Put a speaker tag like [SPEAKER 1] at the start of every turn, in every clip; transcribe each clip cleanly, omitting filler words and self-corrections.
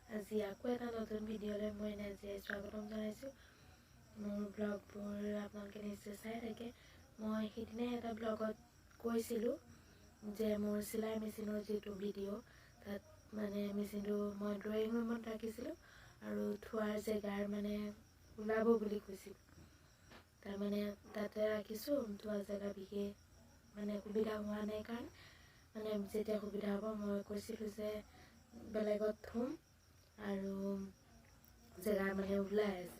[SPEAKER 1] আজি আকৌ এটা নতুন ভিডিঅ'লৈ মই নিজে স্বাগতম জনাইছোঁ। মোৰ ব্লগবোৰ আপোনালোকে নিশ্চয় চাই থাকে। মই সেইদিনাই এটা ব্লগত কৈছিলোঁ যে মোৰ চিলাই মেচিনৰ যিটো ভিডিঅ' তাত মানে মেচিনটো মই ড্ৰয়িং ৰুমত ৰাখিছিলোঁ আৰু থোৱাৰ জেগাৰ মানে ওলাব বুলি কৈছিলোঁ। তাৰমানে তাতে ৰাখিছোঁ, থোৱা জেগা বিশেষ মানে সুবিধা হোৱা নাই কাৰণে মানে যেতিয়া সুবিধা হ'ব মই কৈছিলোঁ যে বেলেগত থ'ম আৰু জেগা মানে ওলাই আছে।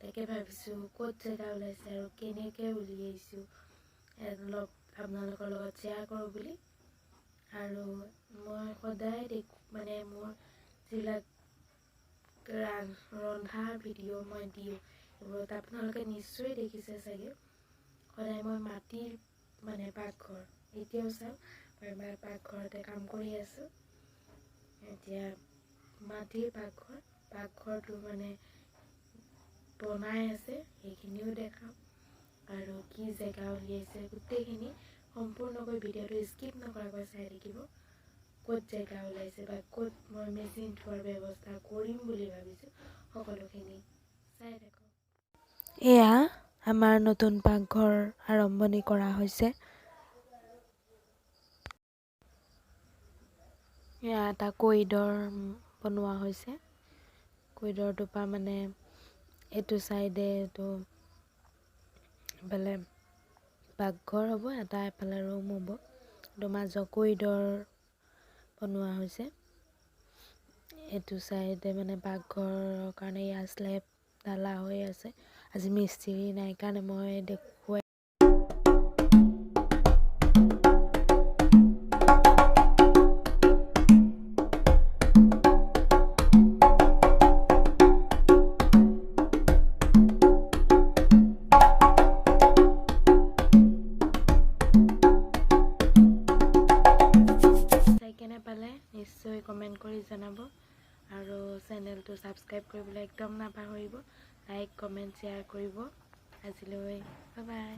[SPEAKER 1] তাকে ভাবিছোঁ ক'ত জেগা ওলাইছে আৰু কেনেকৈ উলিয়াইছোঁ অলপ আপোনালোকৰ লগত শ্বেয়াৰ কৰোঁ বুলি। আৰু মই সদায় মানে মোৰ যিবিলাক ৰন্ধাৰ ভিডিঅ' মই দিওঁ এইবোৰত আপোনালোকে নিশ্চয় দেখিছে চাগে। সদায় মই মাটিৰ মানে পাকঘৰ এতিয়াও চাওঁ, মই পাকঘৰতে কাম কৰি আছোঁ। এতিয়া মাটিৰ পাকঘৰটো মানে বনাই আছে, সেইখিনিও দেখাওঁ আৰু কি জেগা উলিয়াইছে গোটেইখিনি সম্পূৰ্ণকৈ ভিডিঅ'টো স্কিপ নকৰাকৈ চাই থাকিব। ক'ত জেগা ওলাইছে বা ক'ত মই মেচিন থোৱাৰ ব্যৱস্থা কৰিম বুলি ভাবিছোঁ সকলোখিনি চাই থাকক। এয়া আমাৰ নতুন পাকঘৰ আৰম্ভণি কৰা হৈছে। এয়া এটা কৰিডৰ বনোৱা হৈছে। কৰিডৰটোৰ পৰা মানে এইটো চাইডে এইটো এফালে পাকঘৰ হ'ব, এটা এফালে ৰুম হ'ব। এইটো মাজৰ কৰিডৰ বনোৱা হৈছে। এইটো চাইডে মানে পাকঘৰৰ কাৰণে ইয়াৰ শ্লেব ঢালা হৈ আছে। আজি মিস্ত্ৰী নাই কাৰণে মই দেখুৱাই কেনে পালে নিশ্চয় কমেণ্ট কৰি জনাব আৰু চেনেলটো ছাবস্ক্ৰাইব কৰিবলৈ একদম নাপাহৰিব। লাইক, কমেণ্ট, শ্বেয়াৰ কৰিব। আজিলৈ বাই বাই।